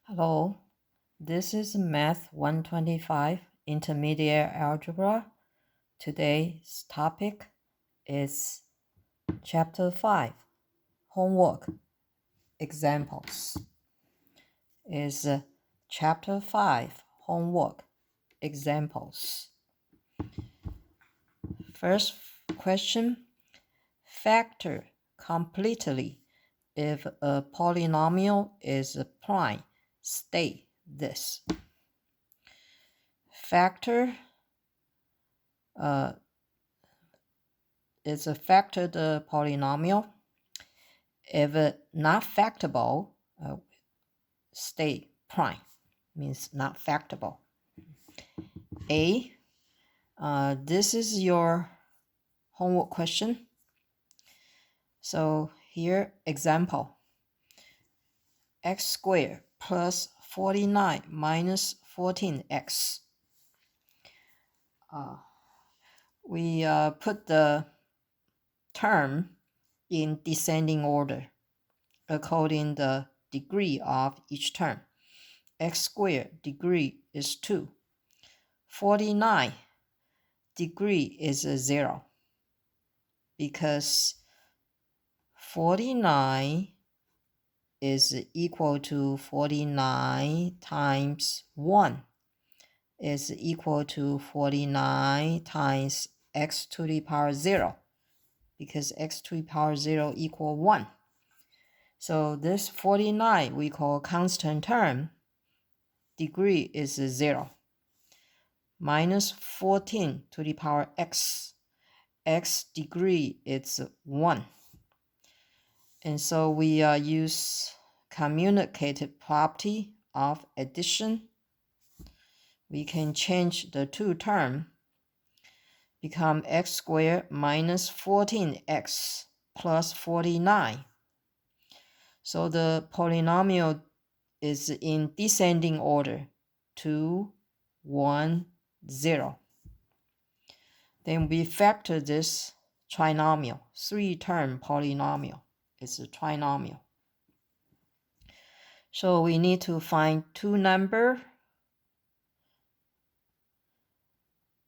Hello, this is Math 125 Intermediate Algebra. Today's topic is Chapter 5, Homework Examples. Is Chapter 5, Homework Examples. First question, factor completely if a polynomial is a prime. State this. Factor is a factored polynomial. If not factorable, state prime, means not factorable. A, this is your homework question. So here, example, x squared plus 49 minus 14x. We put the term in descending order according the degree of each term. X squared degree is 2. 49 degree is 0 because 49 is equal to 49 times 1 is equal to 49 times x to the power 0 because x to the power 0 equal 1. So this 49 we call constant term. Degree is 0. Minus 14 to the power x. X degree is 1. And so we use commutative property of addition. We can change the two term, become x squared minus 14x plus 49. So the polynomial is in descending order, 2, 1, 0. Then we factor this trinomial, 3-term polynomial. It's a trinomial. So we need to find two numbers.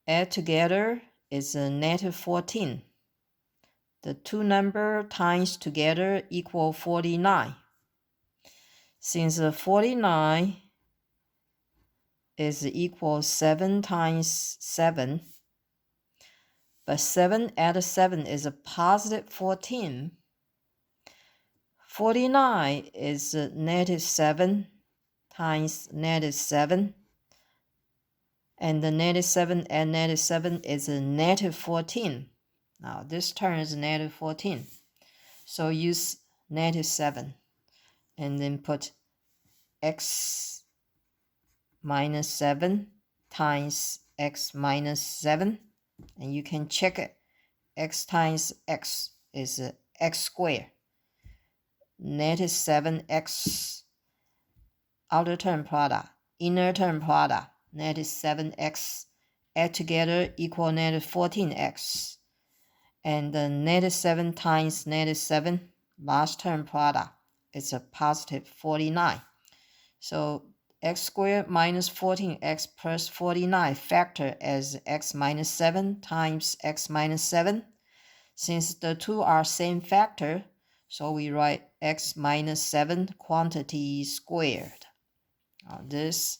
Add together is a negative 14. The two numbers times together equal 49. Since 49 is equal 7 times 7, but 7 add 7 is a positive 14. 49 is negative 7 times negative 7. And the negative 7 and negative 7 is a negative 14. Now this term is negative 14. So use negative 7. And then put x minus 7 times x minus 7. And you can check it. X times x is x squared. Negative 7x, outer term product, inner term product, negative 7x, add together equal negative 14x. And the negative 7 times negative 7, last term product, is a positive 49. So x squared minus 14x plus 49 factor as x minus 7 times x minus 7. Since the two are same factor, so we write x minus 7 quantity squared. This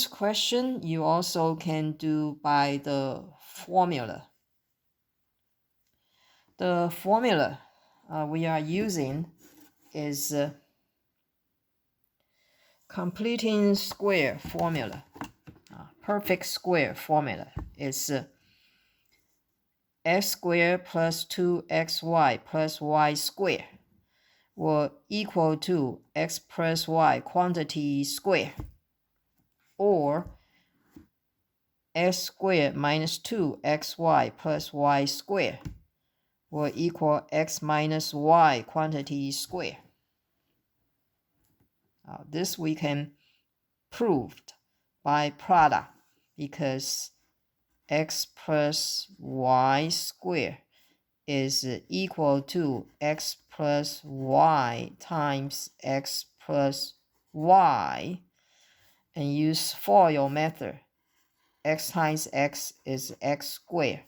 question you also can do by the formula. The formula we are using is completing square formula. Perfect square formula is x squared plus 2xy plus y squared will equal to x plus y quantity squared, or x squared minus 2xy plus y squared will equal x minus y quantity squared. This we can prove by product because x plus y squared is equal to x plus y times x plus y, and use FOIL method. X times x is x squared.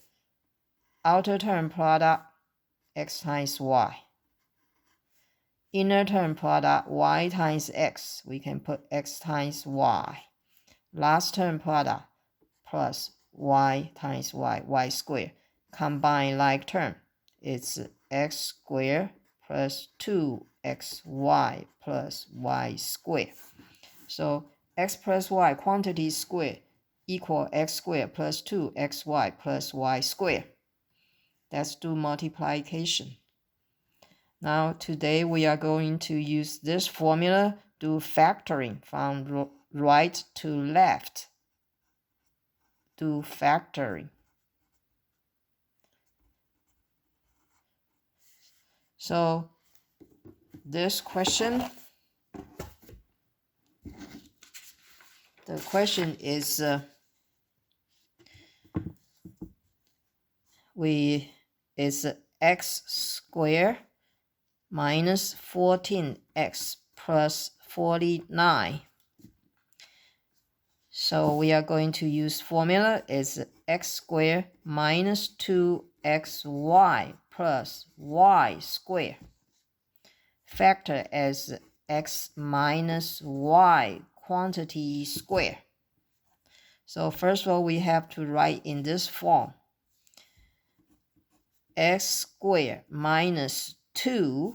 Outer term product, x times y. Inner term product, y times x. We can put x times y. Last term product, plus y times y squared. Combine like term, it's x squared plus 2xy plus y squared. So x plus y quantity squared equal x squared plus 2xy plus y squared. Let's do multiplication. Now today we are going to use this formula, do factoring from right to left. Do factoring. So this question, the question is is x squared minus 14x plus 49. So we are going to use formula is x squared minus 2xy plus y squared. Factor as x minus y quantity square. So first of all, we have to write in this form. X squared minus 2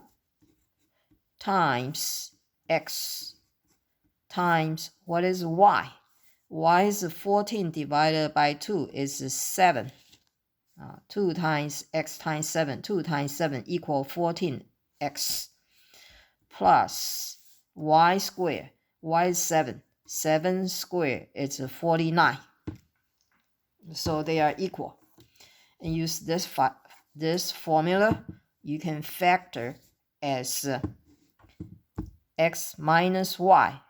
times x times what is y? Y is 14 divided by 2 is 7. 2 times x times 7. 2 times 7 equal 14x plus y squared. Y is 7. 7 squared is 49. So they are equal. And use this formula, you can factor as x minus y.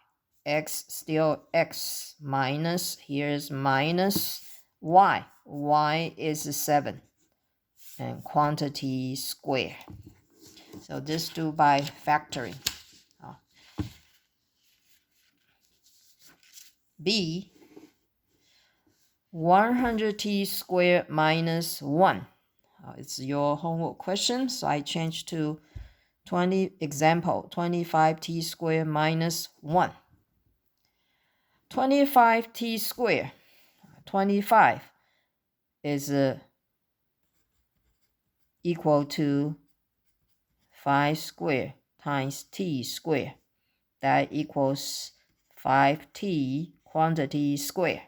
X still x minus, here's minus y. Y is 7 and quantity square. So this do by factoring. B, 100t squared minus 1. It's your homework question, so I change to 25t squared minus 1. 25t squared, 25 is equal to 5 squared times t squared. That equals 5t quantity squared,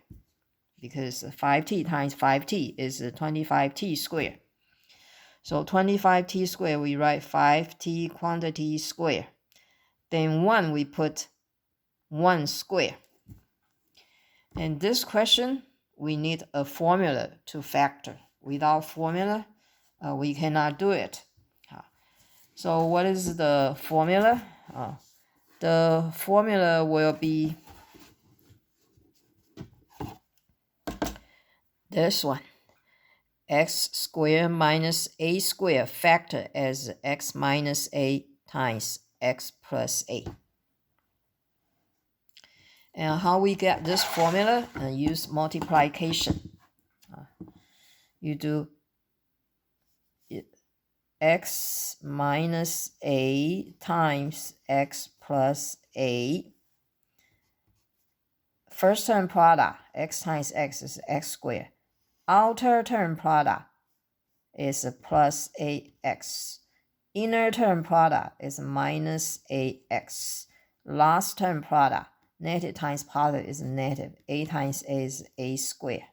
because 5t times 5t is 25t squared. So 25t squared, we write 5t quantity squared. Then 1, we put 1 squared. And this question, we need a formula to factor. Without formula, we cannot do it. So what is the formula? The formula will be this one. X squared minus a squared factor as x minus a times x plus a. And how we get this formula? Use multiplication. You do x minus a times x plus a. First term product, x times x is x squared. Outer term product is plus ax. Inner term product is minus ax. Last term product, negative times positive is negative. A times a is a squared.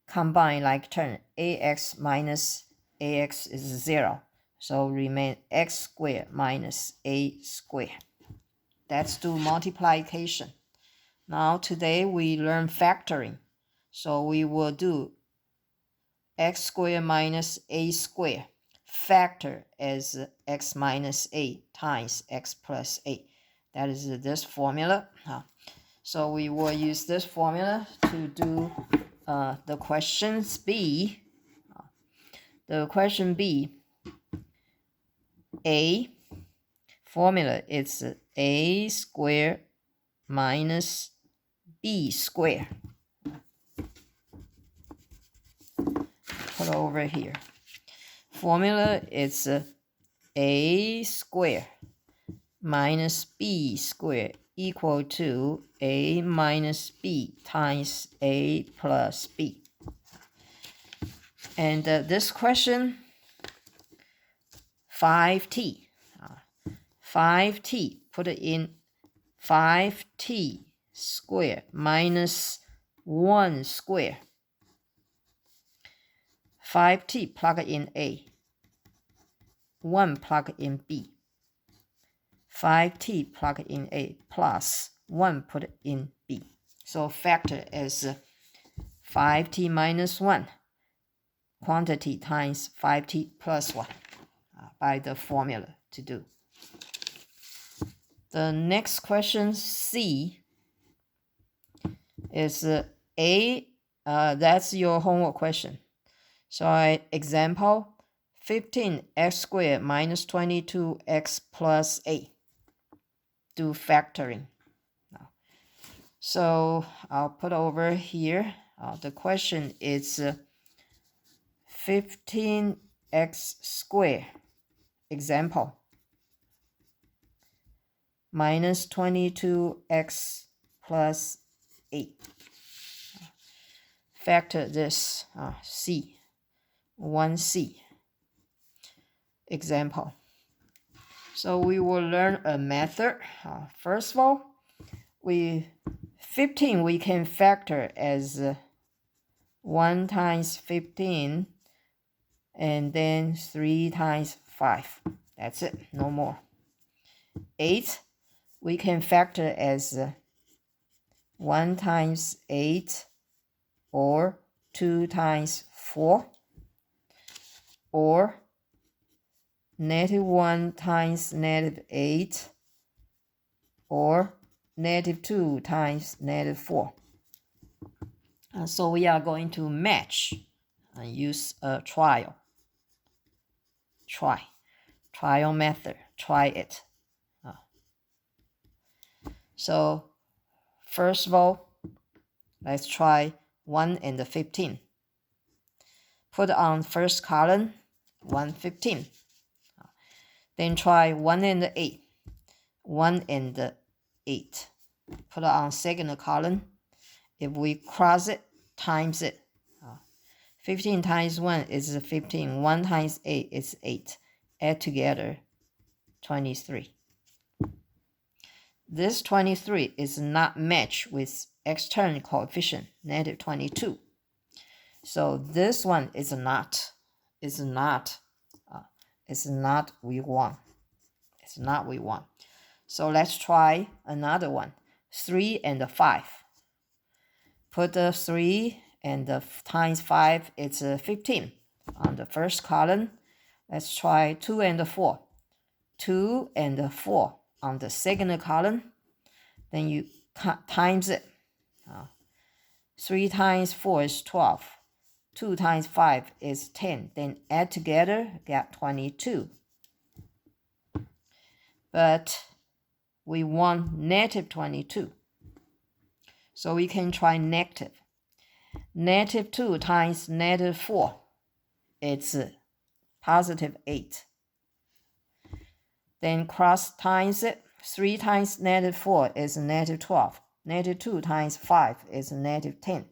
Combine like term, ax minus ax is 0. So remain x squared minus a squared. Let's do multiplication. Now today we learn factoring. So we will do x squared minus a squared. Factor as x minus a times x plus a. That is this formula. So we will use this formula to do the questions B. The question B, A, formula is a squared minus b squared. Put over here. Formula is a squared minus b squared equal to a minus b times a plus b. And this question, 5t. 5t, put it in 5t squared minus 1 squared. 5t, plug in a. 1 plug in b. 5t plug in a plus 1 put in b. So factor is 5t minus 1 quantity times 5t plus 1 by the formula to do. The next question, C, is that's your homework question. So example, 15x squared minus 22x plus 8. Do factoring. So I'll put over here. The question is 15x squared, example, minus 22x plus 8. Factor this, C, 1C, example. So we will learn a method. First of all, 15 we can factor as 1 times 15 and then 3 times 5. That's it, no more. 8 we can factor as 1 times 8 or 2 times 4 or -1 times -8 or -2 times -4. So we are going to match and use a trial method. Try it. So first of all, let's try 1 and 15. Put on first column 115. Then try 1 and 8. 1 and 8. Put on second column. If we cross it, times it. 15 times 1 is 15. 1 times 8 is 8. Add together 23. This 23 is not matched with external coefficient, -22. So this one is not we want. It's not we want. So let's try another one. 3 and 5. Put the 3 and the times 5, it's 15 on the first column. Let's try 2 and 4. 2 and 4 on the second column. Then you times it. 3 times 4 is 12. 2 times 5 is 10. Then add together, get 22. But we want -22. So we can try negative. -2 times -4, it's +8. Then cross times it. 3 times -4 is -12. -2 times 5 is -10.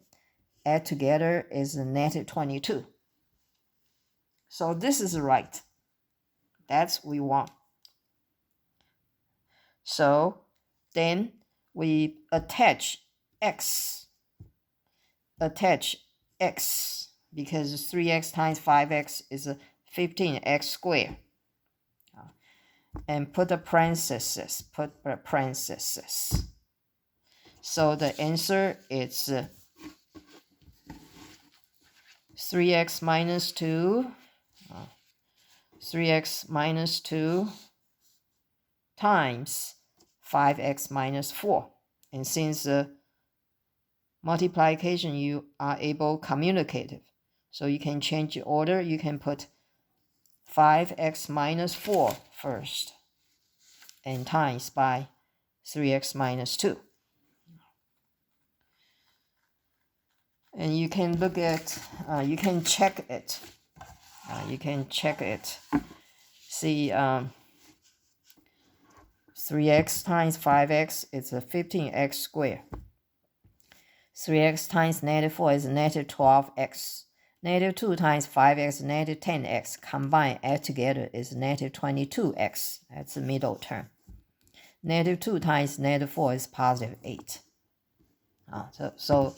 Add together is -22. So this is right. That's what we want. So then we attach x. Because 3x times 5x is 15x squared. And put a parenthesis. So the answer is 3x minus 2. 3x minus 2 times 5x minus 4. And since multiplication, you are able commutative. So you can change the order. You can put 5x minus 4 first. and times by 3x minus 2. And you can look at, you can check it. See, 3x times 5x is a 15x squared. 3x times negative 4 is negative 12x. Negative 2 times 5x is negative 10x. Combined, add together is negative 22x. That's the middle term. Negative 2 times negative 4 is positive 8. So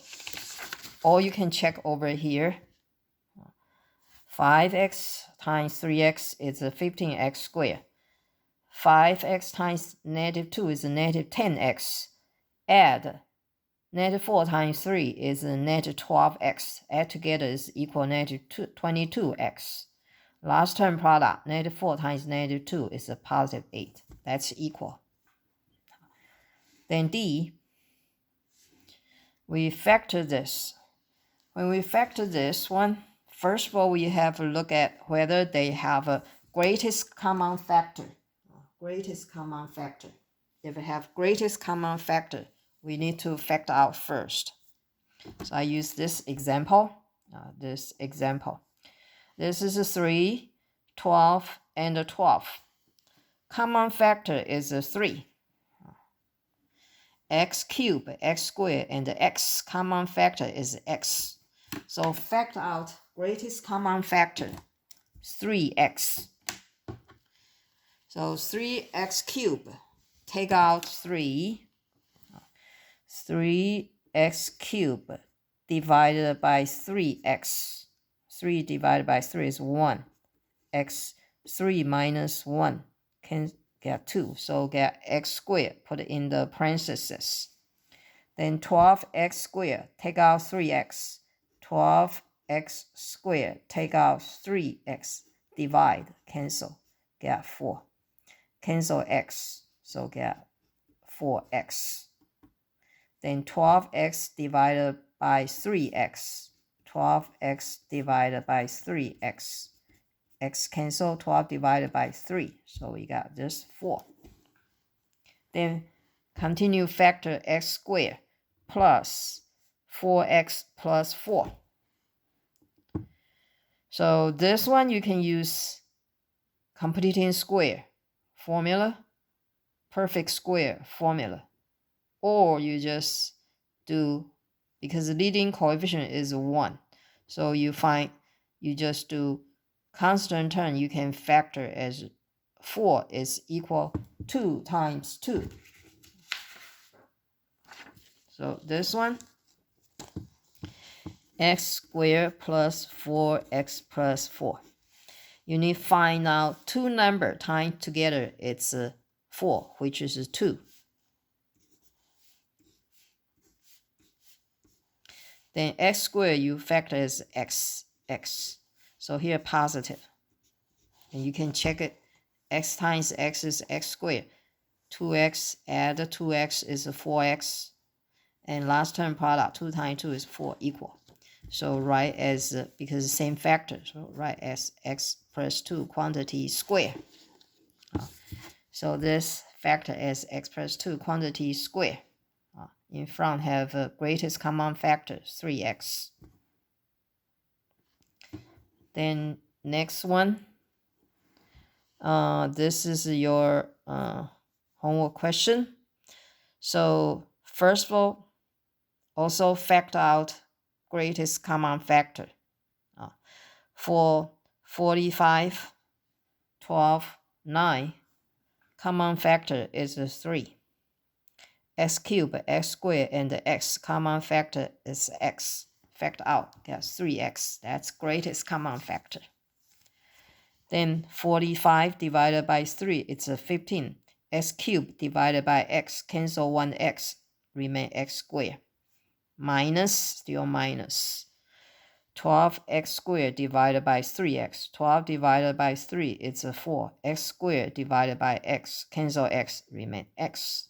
all you can check over here. 5x times 3x is a 15x squared. 5x times negative 2 is a negative 10x. Add negative 4 times 3 is a negative 12x. Add together is equal negative 22x. Last term product, negative 4 times negative 2 is a positive 8. That's equal. Then D, we factor this. When we factor this one, first of all, we have to look at whether they have a greatest common factor. Greatest common factor. If we have greatest common factor, we need to factor out first. So I use this example. This is a 3, 12, and a 12. Common factor is a 3. X cubed, x squared, and the x common factor is x. So factor out greatest common factor, 3x. So 3x cubed, take out 3. 3x cubed divided by 3x. 3 divided by 3 is 1. X 3 minus 1 can get 2. So get x squared, put it in the parentheses. Then 12x squared, take out 3x. 12x squared, take out 3x, divide, cancel, get 4. Cancel x, so get 4x. Then 12x divided by 3x. 12x divided by 3x. X cancel, 12 divided by 3. So we got this 4. Then continue factor x squared plus 4x plus 4. So this one you can use completing square formula, perfect square formula. Or you just do, because the leading coefficient is 1. So you just do constant term, you can factor as 4 is equal 2 times 2. So this one, x squared plus 4x plus 4. You need to find out two numbers times together, it's 4, which is 2. Then x squared you factor as x. So here positive. And you can check it. X times x is x squared. 2x add 2x is 4x. And last term product, 2 times 2 is 4 equal. So write as, because the same factor, so write as x plus 2 quantity square. So this factor as x plus 2 quantity square. In front have greatest common factor, 3x. Then next one, this is your homework question. So first of all, also factor out greatest common factor. For 45, 12, 9, common factor is 3. X cubed, x squared, and the x common factor is x. Factor out, get 3x. That's greatest common factor. Then 45 divided by 3, it's 15. X cubed divided by x, cancel 1x, remain x squared. Minus, still minus. 12x squared divided by 3x. 12 divided by 3, it's 4. X squared divided by x, cancel x, remain x.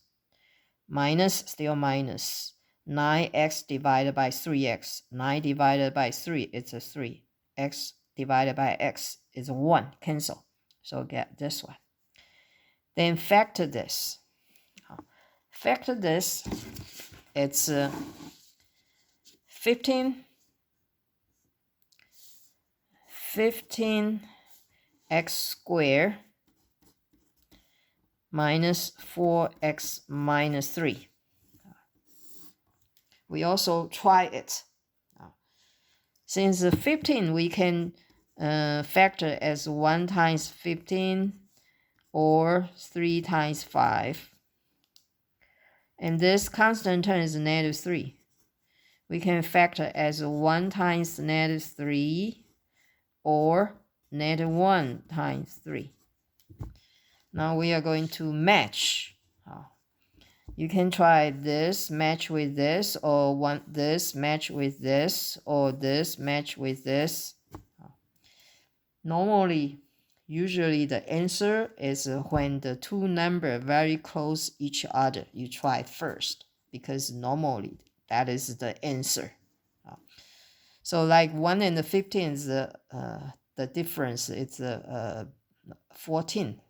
Minus, still minus. 9x divided by 3x. 9 divided by 3, it's 3. X divided by x is 1, cancel. So get this one. Then factor this. Factor this, it's 15 x squared minus 4x minus 3. We also try it. Since 15, we can factor as 1 times 15 or 3 times 5. And this constant term is negative 3. We can factor as 1 times negative 3 or negative 1 times 3. Now we are going to match. You can try this match with this, or this match with this, or this match with this. Normally, usually the answer is when the two numbers very close each other. You try first because normally that is the answer. So like 1 and the 15 is the difference. It's 14.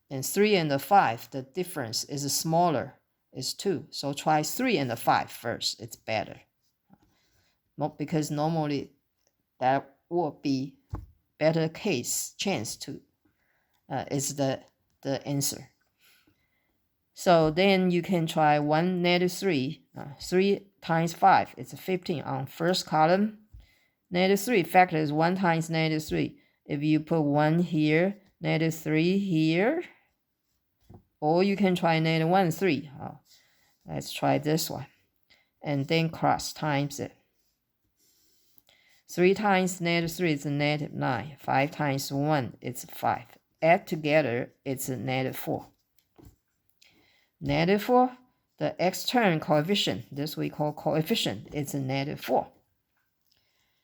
And 3 and the 5, the difference is smaller, is 2. So try 3 and the 5 first. It's better. Not because normally that would be better chance to is the answer. So then you can try 1 negative 3. 3 times 5, it's 15 on first column. Negative 3 factor is 1 times negative 3. If you put 1 here, negative 3 here, or you can try negative 1, 3. Let's try this one. And then cross times it. 3 times negative 3 is negative 9. 5 times 1 is 5. Add together, it's negative 4. Negative 4, the external coefficient, this we call coefficient, it's negative 4.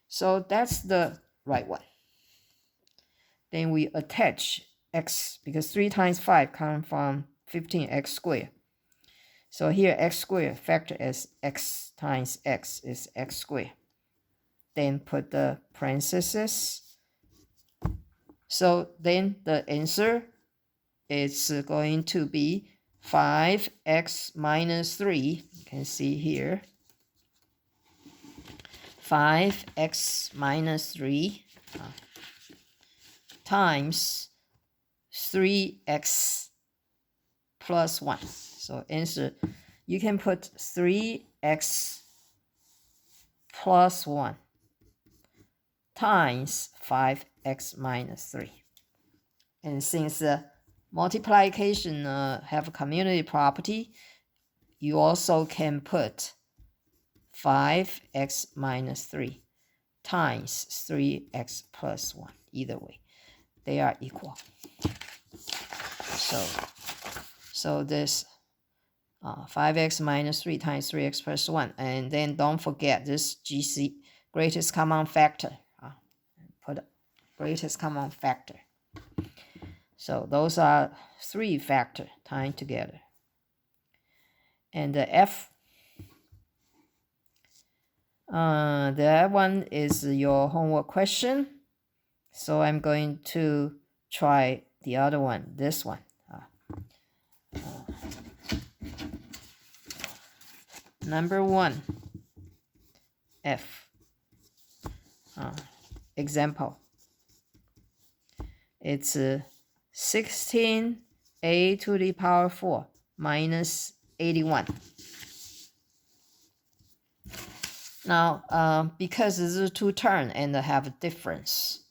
So that's the right one. Then we attach x, because 3 times 5 comes from 15x squared. So here x squared factor as x times x is x squared. Then put the parentheses. So then the answer is going to be 5x minus 3. You can see here. 5x minus 3 times 3x plus 1. So answer, you can put 3x plus 1 times 5x minus 3. And since multiplication have a community property, you also can put 5x minus 3 times 3x plus 1. Either way, they are equal. So this 5x minus 3 times 3x plus 1. And then don't forget this GC, greatest common factor. Put greatest common factor. So those are 3 factors tied together. And the F, that one is your homework question. So I'm going to try the other one, this one. Number 1, F. Example. It's 16a to the power 4 minus 81. Now, because it's a 2 term and they have a difference,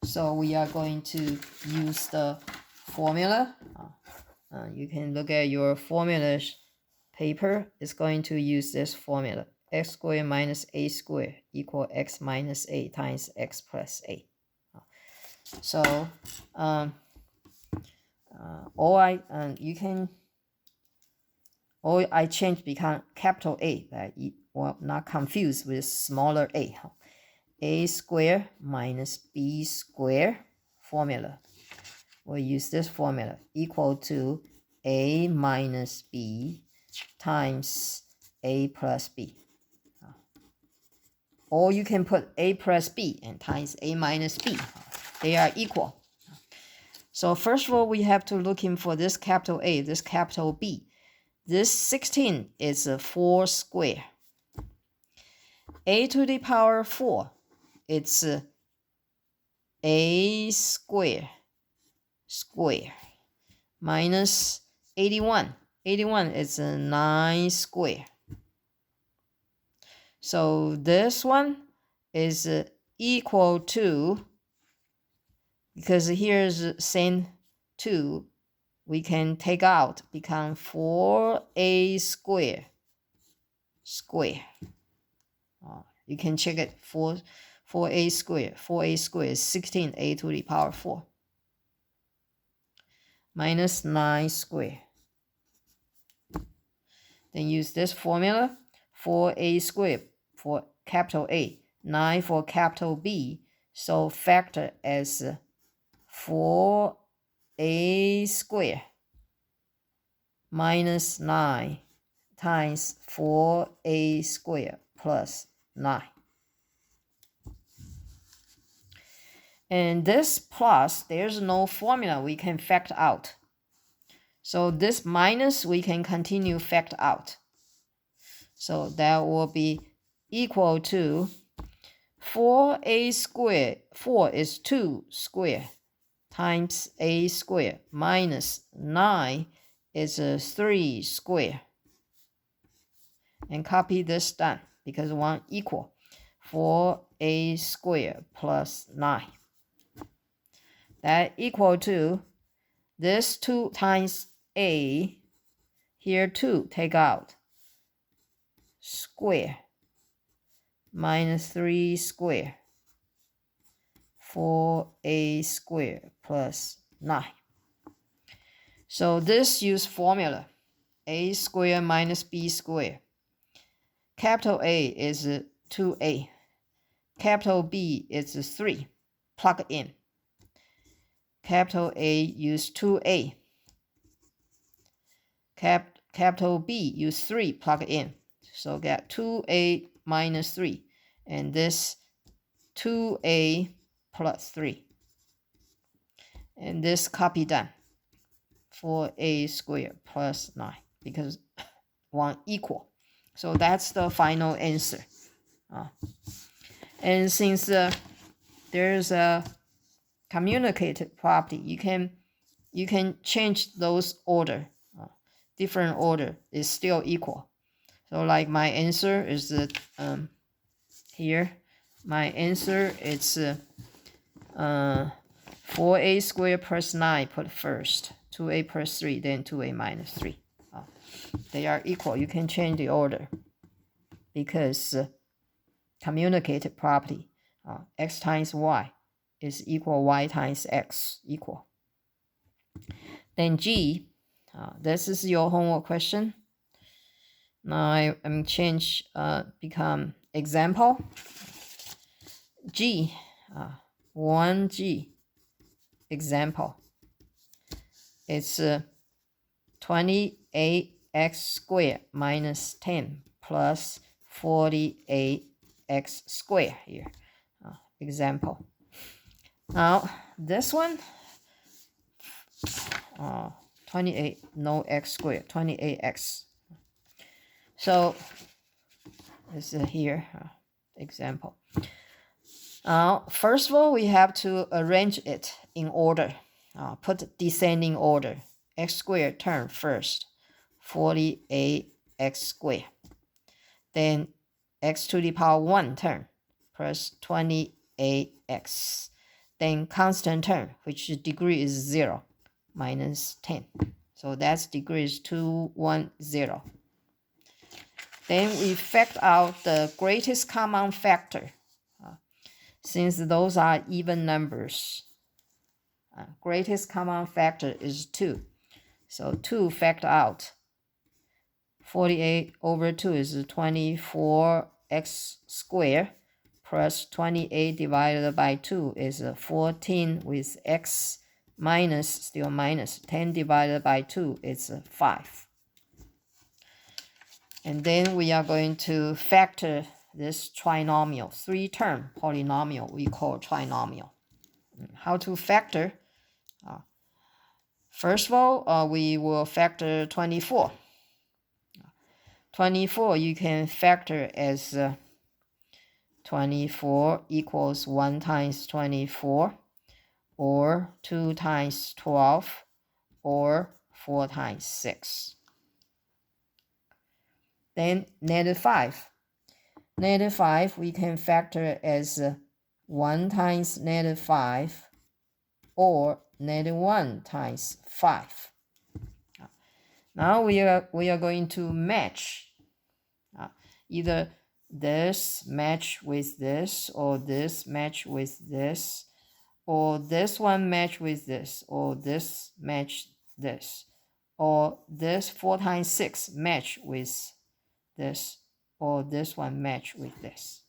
so we are going to use the formula. You can look at your formula paper. It's going to use this formula. X squared minus a squared equal x minus a times x plus a. So I change become capital A, that you will not confuse with smaller a. A squared minus b squared formula. We'll use this formula equal to a minus b times a plus b. Or you can put a plus b and times a minus b. They are equal. So first of all, we have to look in for this capital A, this capital B. This 16 is a 4 square. A to the power 4, it's A square minus 81. 81 is a 9 square. So this one is equal to, because here's same 2, we can take out, become 4a square. You can check it, 4a square. 4a square is 16a to the power 4 minus 9 square. Then use this formula, 4a squared for capital A, 9 for capital B. So factor as 4a squared minus 9 times 4a squared plus 9. And this plus, there's no formula we can factor out. So this minus, we can continue factor out. So that will be equal to 4a squared, 4 is 2 squared, times a squared, minus 9 is 3 squared. And copy this down, because 1 equal 4a squared plus 9. That equal to this 2 times a, here 2 take out, square minus 3 square, 4a square plus 9. So this use formula, a square minus b square. Capital A is 2a. Capital B is 3. Plug in. Capital A use 2a. Capital B use 3. Plug in. So get 2a minus 3. And this 2a plus 3. And this copy done. 4a squared plus 9. Because 1 equal. So that's the final answer. And since there's a communicated property, you can change those order. Different order is still equal. So like my answer is here. My answer is 4a squared plus 9 put first. 2a plus 3, then 2a minus 3. They are equal. You can change the order because communicated property, x times y is equal y times x equal. Then G, this is your homework question. Now I'm change become example. G, 1G example. It's 28x squared minus 10 plus 48x squared here. Example. Now this one, 28, no x squared, 28x. So this is here, example. First of all, we have to arrange it in order. Put descending order. X squared term first, 48x squared. Then x to the power 1 term plus 28x. Then constant term, which degree is 0, minus 10. So that's degree is 210. Then we factor out the greatest common factor. Since those are even numbers, greatest common factor is 2. So 2 factor out. 48 over 2 is 24x squared plus 28 divided by 2 is 14 with x minus, still minus, 10 divided by 2 is 5. And then we are going to factor this trinomial, 3-term polynomial we call trinomial. How to factor? First of all, we will factor 24. 24 you can factor as 24 equals 1 times 24, or 2 times 12, or 4 times 6. Then -5. -5 we can factor as 1 times -5, or -1 times 5. Now we are going to match. Either this match with this, or this match with this, or this one match with this, or this match this, or this 4 times 6 match with this, or this one match with this.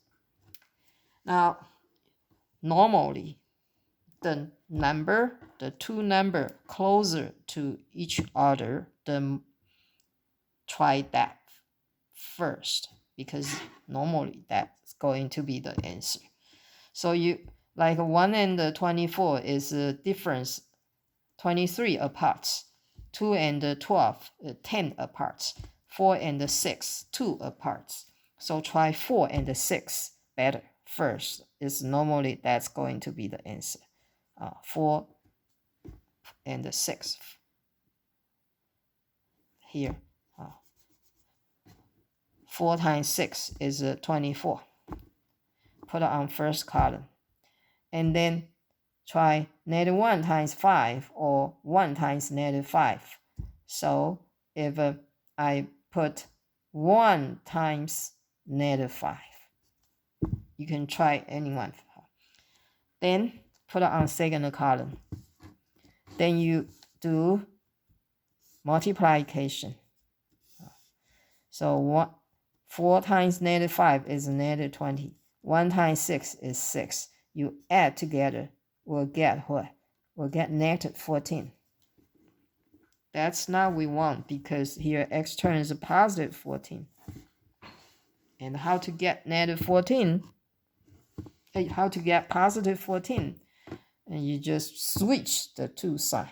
Now, normally, the two number closer to each other, try that first, because normally that's going to be the answer. So you like 1 and 24 is a difference 23 apart, 2 and 12 10 apart, 4 and 6 2 apart. So try 4 and 6 better first. Is normally that's going to be the answer. 4 and 6 here. 4 times 6 is 24. Put it on first column. And then try -1 times 5, or 1 times -5. So if I put 1 times -5, you can try any one. Then put it on second column. Then you do multiplication. So 4 times -5 is -20. 1 times 6 is 6. You add together, we'll get what? We'll get -14. That's not what we want, because here x term is a positive 14. And how to get -14? How to get positive 14? And you just switch the two signs.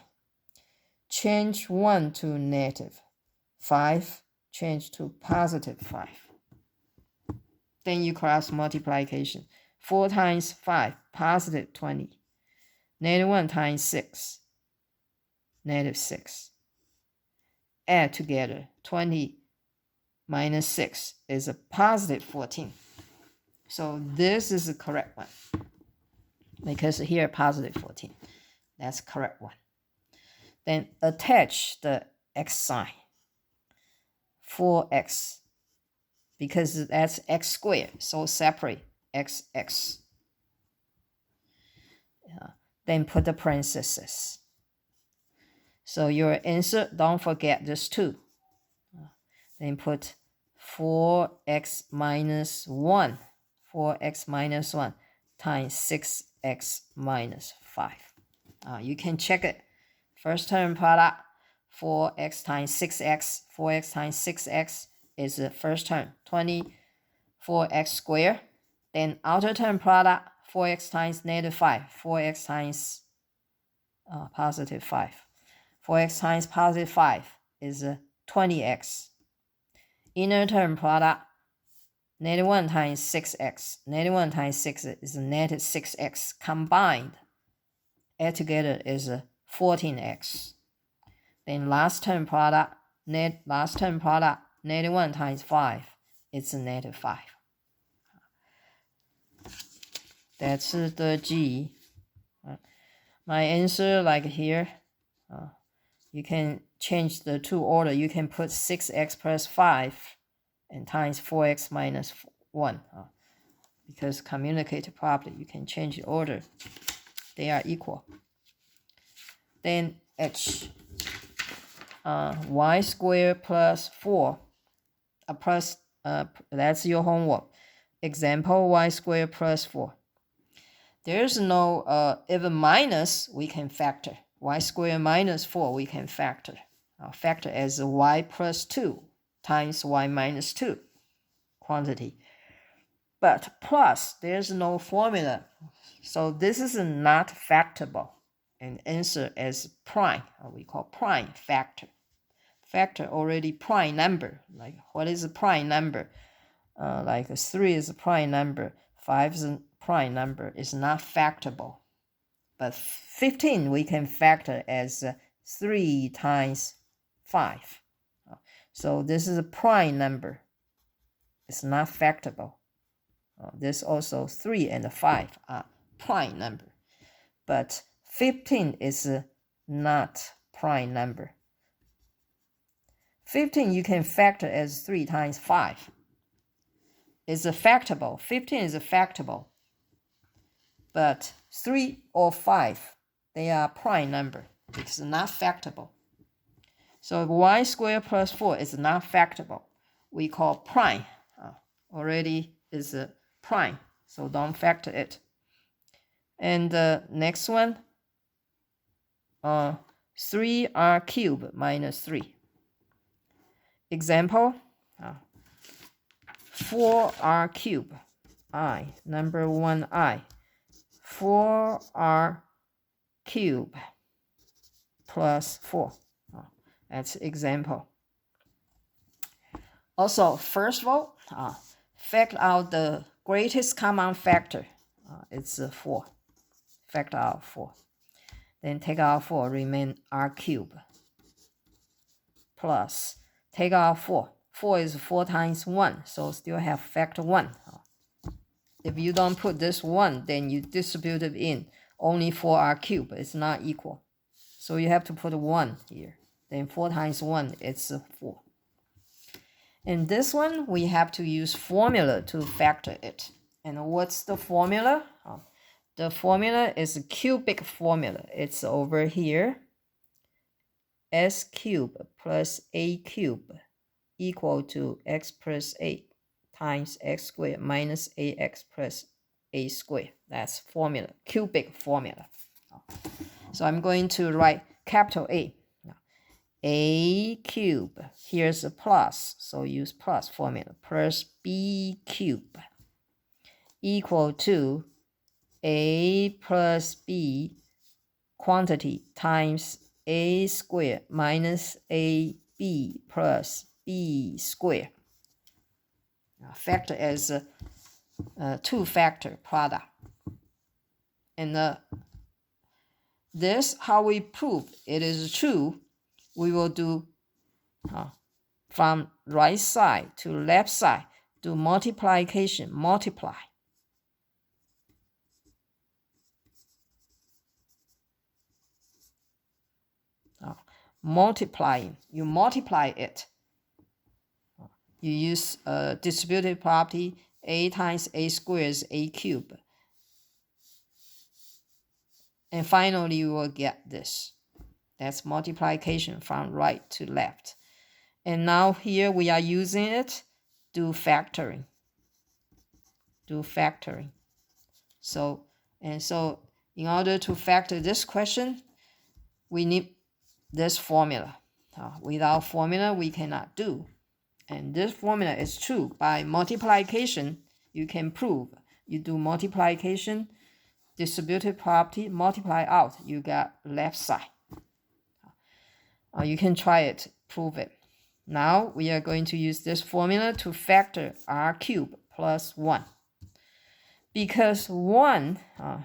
Change 1 to -5, change to positive 5. Then you cross multiplication. 4 times 5, positive 20. -1 times 6, -6. Add together. 20 minus 6 is a positive 14. So this is the correct one, because here positive 14. That's the correct one. Then attach the x sign. 4x, because that's x squared, so separate x. Then put the parentheses. So your answer, don't forget this 2. Then put 4x minus 1. 4x minus 1 times 6x minus 5. You can check it. First term product, 4x times 6x. 4x times 6x is the first term, 24x squared. Then outer term product, 4x times -5. 4x times positive 5. 4x times positive 5 is 20x. Inner term product, -1 times 6x. -1 times 6 is -6x. Combined, add together is 14x. Then last term product, -1 times 5, it's -5. That's the G. My answer, like here, you can change the two order. You can put 6x plus 5 and times 4x minus 1. Because communicate properly, you can change the order. They are equal. Then H. Y squared plus 4. That's your homework. Example, y squared plus 4. There's no, even minus, we can factor. Y squared minus 4, we can factor. Factor as y plus 2 times y minus 2 quantity. But plus, there's no formula. So this is not factorable. and answer as prime. We call prime factor. Factor already prime number. Like what is a prime number? Like 3 is a prime number, 5 is a prime number. It's not factorable. But 15 we can factor as 3 times 5. So this is a prime number. It's not factorable. This also 3 and 5 are prime number. But 15 is not prime number. 15 you can factor as 3 times 5. It's a factorable. 15 is a factorable. But 3 or 5, they are prime number. It's not factorable. So y squared plus 4 is not factorable. We call prime. Already is a prime, so don't factor it. And the next one, 3r cubed minus 3. Example, 4r cubed, I, number 1 I. 4r cubed plus 4. That's example. Also, first of all, factor out the greatest common factor. It's 4. Factor out 4. Then take out 4, remain r cubed. Plus, take out 4. 4 is 4 times 1, so still have factor 1. If you don't put this 1, then you distribute it in. Only 4r cubed. It's not equal. So you have to put 1 here. Then 4 times 1, it's 4. And this one, we have to use formula to factor it. And what's the formula? The formula is a cubic formula. It's over here. S cubed plus a cubed equal to x plus 8 times x squared minus ax plus a squared. That's formula, cubic formula. So I'm going to write capital A cubed. Here's a plus, so use plus formula. Plus b cubed equal to a plus b quantity times a squared minus ab plus b squared. Factor as a two-factor product. And this, how we prove it is true, we will do from right side to left side, do multiplication, multiply. Multiplying, you multiply it. You use distributive property, a times a squared is a cubed. And finally, you will get this. That's multiplication from right to left. And now here we are using it, do factoring. Do factoring. So in order to factor this question, we need this formula. Without formula, we cannot do. And this formula is true. By multiplication, you can prove. You do multiplication, distributive property, multiply out, you got left side. You can try it, prove it. Now we are going to use this formula to factor r cubed plus 1. Because 1,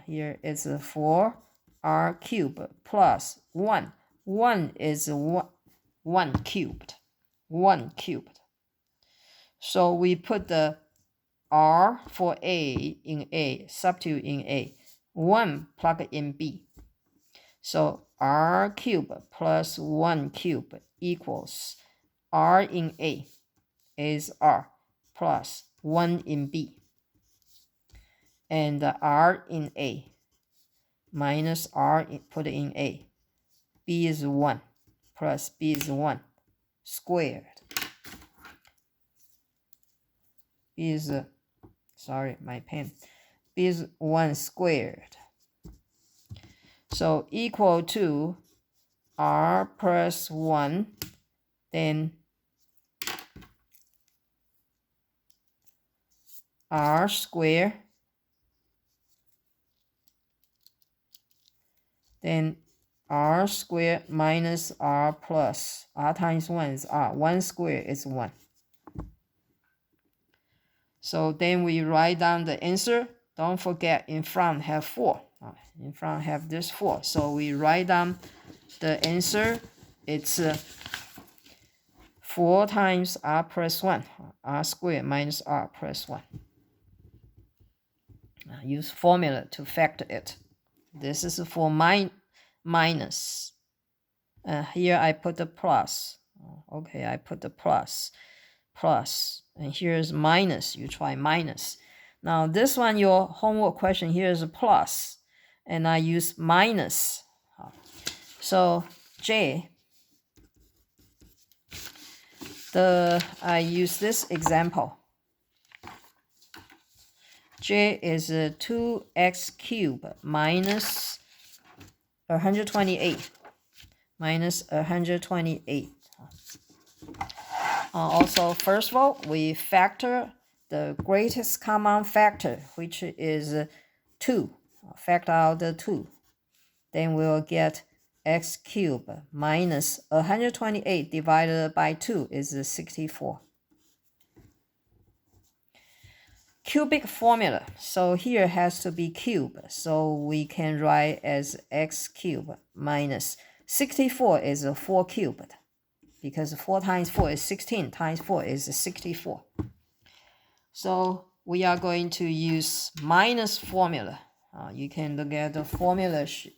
here is 4r cubed plus 1. 1 is 1 cubed. 1 cubed. So we put the r for a in a, substitute in a. 1 plug in b. So r cubed plus 1 cubed equals r in a is r plus 1 in b. And r in a minus r put in a. B is 1 plus b is 1 squared. B is, sorry, my pen. B is 1 squared. So equal to r plus 1, then r squared, then r squared minus r plus. R times 1 is r. 1 squared is 1. So then we write down the answer. Don't forget in front have 4. In front have this 4. So we write down the answer. It's 4 times r plus 1. R squared minus r plus 1. Use formula to factor it. This is for minus. Here I put the plus. Okay, I put the plus. And here's minus. You try minus. Now this one, your homework question here is a plus, and I use minus. So J, I use this example. J is 2x cubed minus 128. Minus 128. Also, first of all, we factor the greatest common factor, which is 2. Factor out the 2. Then we'll get x cubed minus 128 divided by 2 is 64. Cubic formula. So here has to be cube. So we can write as x cubed minus 64 is 4 cubed. Because 4 times 4 is 16, times 4 is 64. So we are going to use minus formula. You can look at the formula sheet.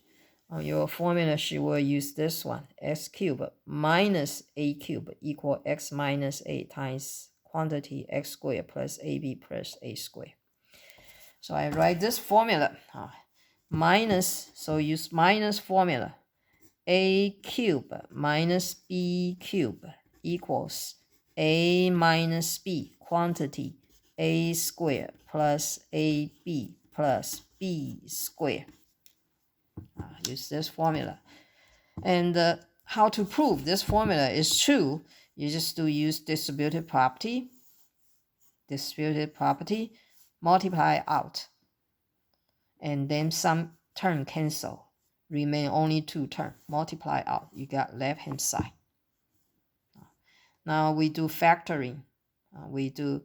Your formula sheet will use this one. X cubed minus a cubed equal x minus a times quantity x squared plus ab plus a squared. So I write this formula. Minus, so use minus formula. A cubed minus b cubed equals a minus b quantity a squared plus ab plus b squared. Use this formula. And how to prove this formula is true, you just do use distributive property. Distributive property, multiply out. And then some term cancel. Remain only 2 terms. Multiply out. You got left hand side. Now we do factoring. We do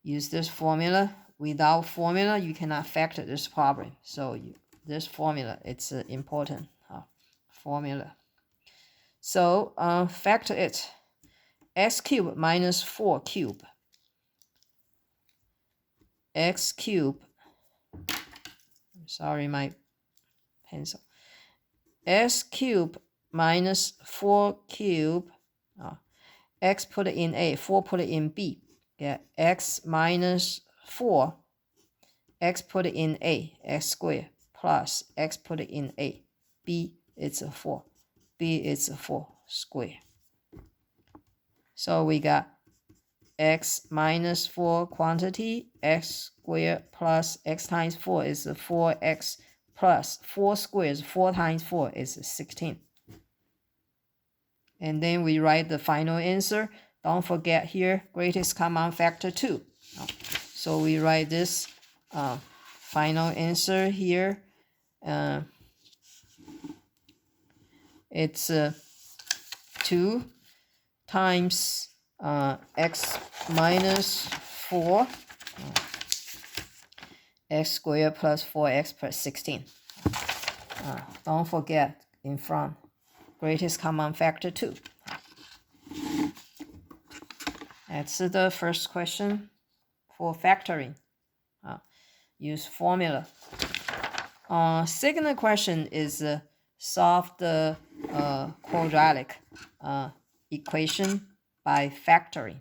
use this formula. Without formula, you cannot factor this problem. So this formula, it's important formula. So factor it. X cubed minus 4 cubed. X cubed. Sorry, my pencil. X cubed minus 4 cubed. X put it in A, 4 put it in B. Get x minus 4. X put it in A, x squared, plus x put it in A. B, it's a 4. B, it's a 4 squared. So we got x minus 4 quantity, x squared plus x times 4 is 4x plus 4 squared, 4 times 4 is 16. And then we write the final answer. Don't forget here, greatest common factor 2. So we write this final answer here. It's 2 times x minus 4, x squared plus 4x plus 16. Don't forget in front, greatest common factor 2. That's the first question for factoring. Use formula. Second question is solve the quadratic equation by factoring.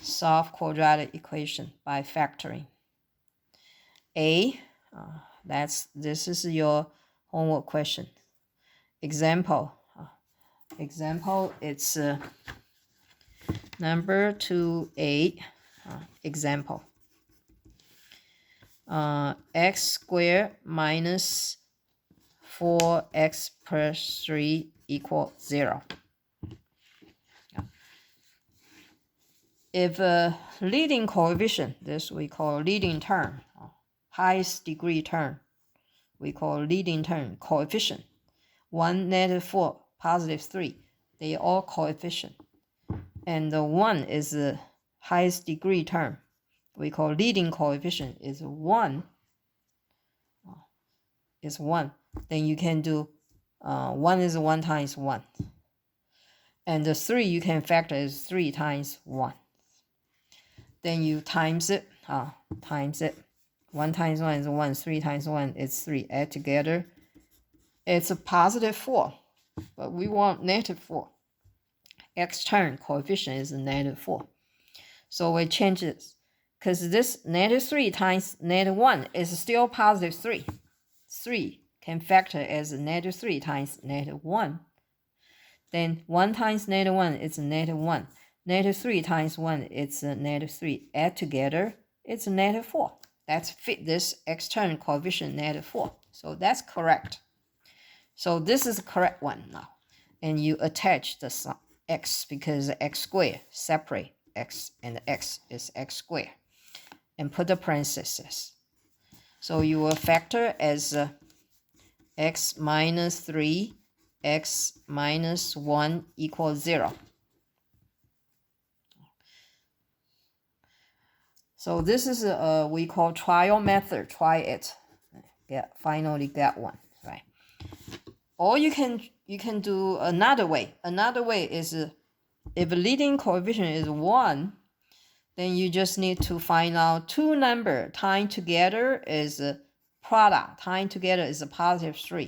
Solve quadratic equation by factoring. A, this is your homework question. Example. Example, it's number 2A. Example. X squared minus 4x plus 3 equals 0. If a leading coefficient, this we call leading term, highest degree term, we call leading term, coefficient. 1, -4, +3. They all coefficient. And the 1 is the highest degree term. We call leading coefficient is 1. Is 1. Then you can do 1 is 1 times 1. And the 3 you can factor is 3 times 1. Then you times it. Times it. 1 times 1 is 1. 3 times 1 is 3. Add together. It's a +4. But we want -4. X term coefficient is -4. So we change this. Because this -3 times -1 is still +3. 3 can factor as -3 times -1. Then 1 times -1 is -1. -3 times 1 is -3. Add together, it's -4. Let's fit this external coefficient -4. So that's correct. So this is the correct one now. And you attach the x because x squared separate x and x is x squared. And put the parentheses. So you will factor as x minus 3, x minus 1 equals 0. So this is we call trial method. Try it. Finally get one, right? Or you can do another way. Another way is if leading coefficient is 1, then you just need to find out two numbers timed together is product. Timed together is a +3.